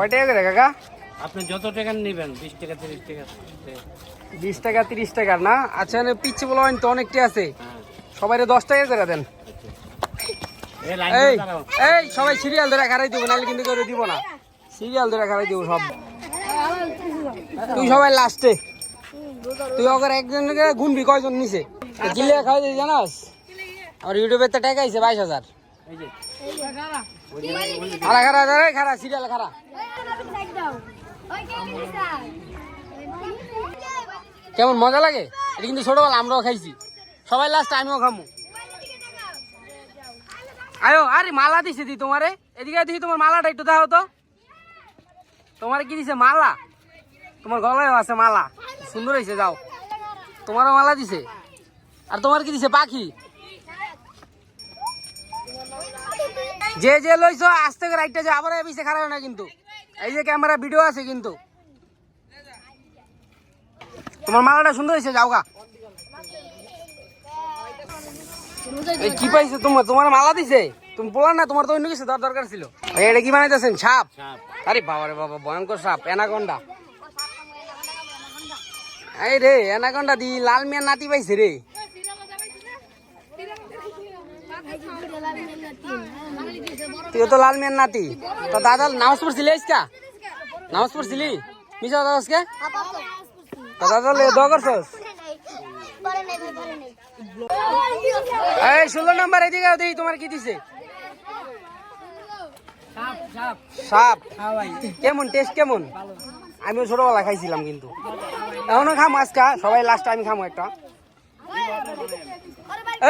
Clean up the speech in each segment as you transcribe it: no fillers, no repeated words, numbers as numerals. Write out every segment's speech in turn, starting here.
কয় টাকা করে কাকা? আপনি যত টাকা নেবেন 20 টাকা 30 টাকা 20 টাকা 30 টাকা না? আচ্ছা পিচ্ছে বলো তো অনেকটা আছে, সবাই 10 টাকা করে দেন। এই এই সবাই সিরিয়াল ধরে খারাই দেবো, নাহলে কিন্তু করে দিব না। সিরিয়াল ধরে খারাই দেবো সব। তুই সবাই লাস্টে, তুই ওকে একজনকে গুনবি কয়জন নিছে কিলে খাওয়াই দিই জানাস? আমার ইউটিউবে তো টাকা আইছে 22,000। খারা খারা খারা সিরিয়াল খারা। কেমন মজা লাগে? এটা কিন্তু ছোটবেলা আমরাও খাইছি, সবাই লাস্ট আমিও খামু। আয়ো, আরে মালা দিছে দি তোমারে, এদিকে দেখি তোমার মালাটা একটু দাও তো। তোমার কি দিছে? মালা। তোমার গলায় আছে মালা, সুন্দর হয়েছে। যাও, তোমারও মালা দিছে। আর তোমার কি দিছে? পাখি। যে যে লইছো আস্তে করে রাইটটা যে আবার পিছে খারাপ না কিন্তু, এই যে ক্যামেরা ভিডিও আছে কিন্তু। তোমার মালাটা সুন্দর হয়েছে, যাও গা। এই কি পাইছো তোমার? তোমার মালা দিছে, তুমি বলা না তোমার তো অন্য কিছু দরকার ছিল। এটা কি বানাইতেছেন? সাপ? আরে বাবা রে বাবা, ভয়ঙ্কর সাপ, অ্যানাকোন্ডা। এই রে অ্যানাকোন্ডা দি লাল মিয়ার নাতি পাইছে রে। তুই তো লাল মিয়ার নাতি। তো দাদা নামাজ পড়ছিলি আজকা? নামাজ পড়ছিলি? মিশা দাদা আজকে তো দাদা দোয়া করছস? এই 16 নাম্বার এদিকে দেখি তোমার কি দিছে? সাপ। কেমন টেস্ট? কেমন? আমিও ছোটবেলা খাইছিলাম কিন্তু এখনো খাম। আজকা সবাই লাস্ট টাইম খামো একটা।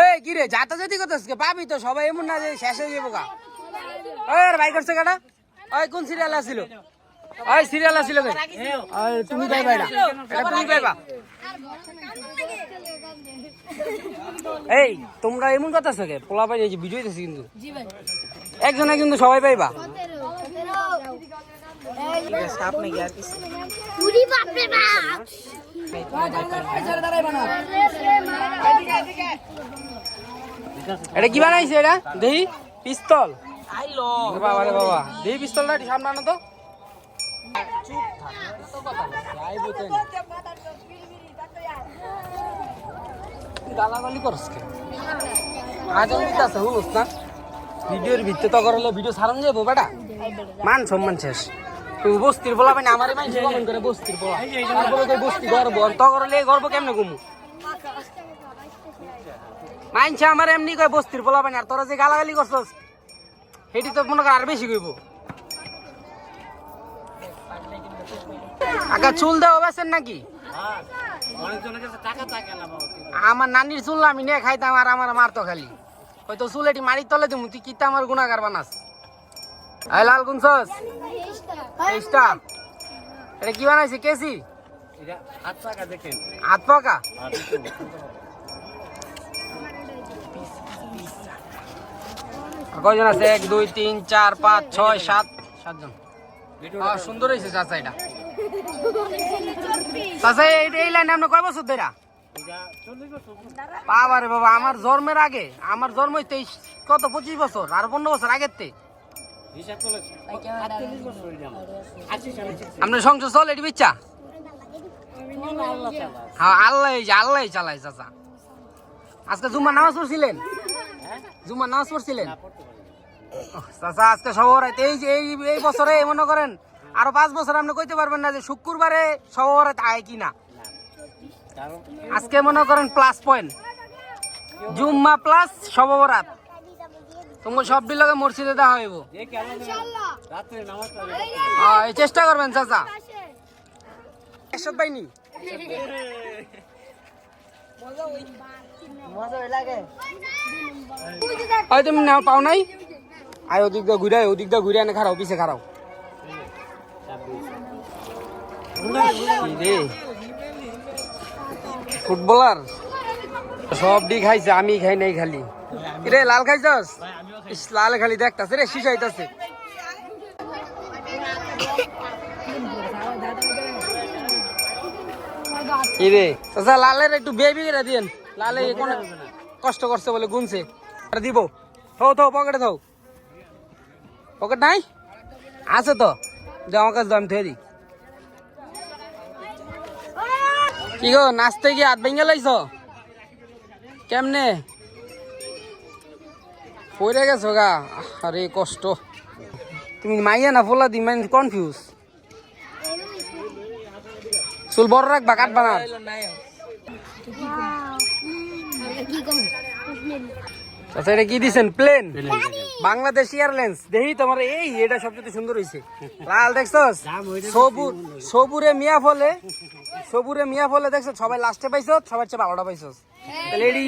এই কি রে যাতা জাতি করতেছ? পাবি তো সবাই, এমন না যে শেষ হয়ে যাবো গা। ওই ভাই করছে কাটা। ওই কোন সিরিয়াল আছিল? ওই সিরিয়াল আছিল কে? তুমি পাইবা এটা, তুমি পাইবা। এই তোমরা এমন কথা আছে কে? পোলা পাই যে ভিডিও দিতেছি কিন্তু একজনে কিন্তু সবাই পাইবা। এটা কি বানাইছে? এটা দেখি পিস্তল। বাবা রে বাবা, দেখি পিস্তলটা সামনে আনো তো। গালাগালি করস কে? আজল দিতে আছে হুস না ভিডিওর ভিত্তি তো করলে ভিডিও সারান যাবো বেটা, মান সম্মান শেষ। তুই বস্তির বলা পাই না আমারে মাইছে কমেন্ট করে বস্তির বলা, তারপরে তুই বস্তি গর্ব তো করলে গর্ব কেমনে কমু? মাইনছে আমার এমনি কয় বস্তির বলা পাই না, আর তোরা যে গালাগালি করছস সেটি তো মনে কর আর বেশি কইব। আগে চুল দেওয়া বেছেন নাকি? আমার নানির চুল আমি নিয়ে খাইতাম আর আমার মারতো খালি। হয়তো চুল এটি মারি তলে দিমু, তুই কিতা আমার গুণাগার বানাস? এই লাল গুনছস 23টা। এটা কি বানাইছে? কেসি? হাত পাকা দেখেন, হাত পাকা। কয়জন আছে? 1 2 3 4 5 6 7 7জন। সুন্দর হয়েছে চাচা। এটা চাচা এই লাইনে আপনি কয় বছর ধরে? বাবা রে বাবা, আমার জন্মের আগে, আমার জন্ম 23 কত 25 বছর আর 15 বছর আগের তে আপনার সংসার চল এটি বিচ্ছা? হ্যাঁ আল্লাহ আল্লাহ চালাই চাচা। আজকে জুম্মার নামাজ পড়ছিলেন? জুম্মার নামাজ পড়ছিলেন চাচা? আজকে সবার এই যে এই বছরে মনে করেন আরো 5 বছর আপনি কইতে পারবেন না যে শুক্রবারে সবার আয় কিনা। আজকে মনে করেন প্লাস পয়েন্ট, জুম্মা প্লাস সবরাত। তোমার সব বিলকে মসজিদে দেওয়া হইব। চেষ্টা করবেন চাচা। একশো পাইনি তুমি না পাও নাই? আয় ওদিক দা ঘুরে, ওদিক দা ঘুরে এনে খারাও, পিছে খারাও। ফুটবলার সব ডি খাইছে, আমি খাই নাই খালি। রে লাল খাইছস? লাল খালি দেখতাছে রে, শিশাইতাছে। রে চাচা লালের একটু বেবি করে দিয়েন। লালে কোন কষ্ট করছে বলে গুনছে, দিব। থো থো পকেটে থো। পকেট নাই? আছে তো। দে আমার কাছে দাম ধরে দি কি গো নাচতে গিয়ে হাত ভেঙে লাইছ কেমনে পড়ে গেছো গা আরে কষ্ট তুমি মাইয়া না ফোলা দি মানে কনফিউজ চুল বড় রাখবা কাটবা না আচ্ছা এটা কি দিছেন প্লেন বাংলাদেশ এয়ারলাইন্স দেখি তোমার এই এটা সবচেয়ে সুন্দর হয়েছে লাল দেখছস সবুরে মিয়া ফলে দেখছো সবাই লাস্টে পাইছো সবার চেয়ে ভালোটা পাইছো তাহলে এটি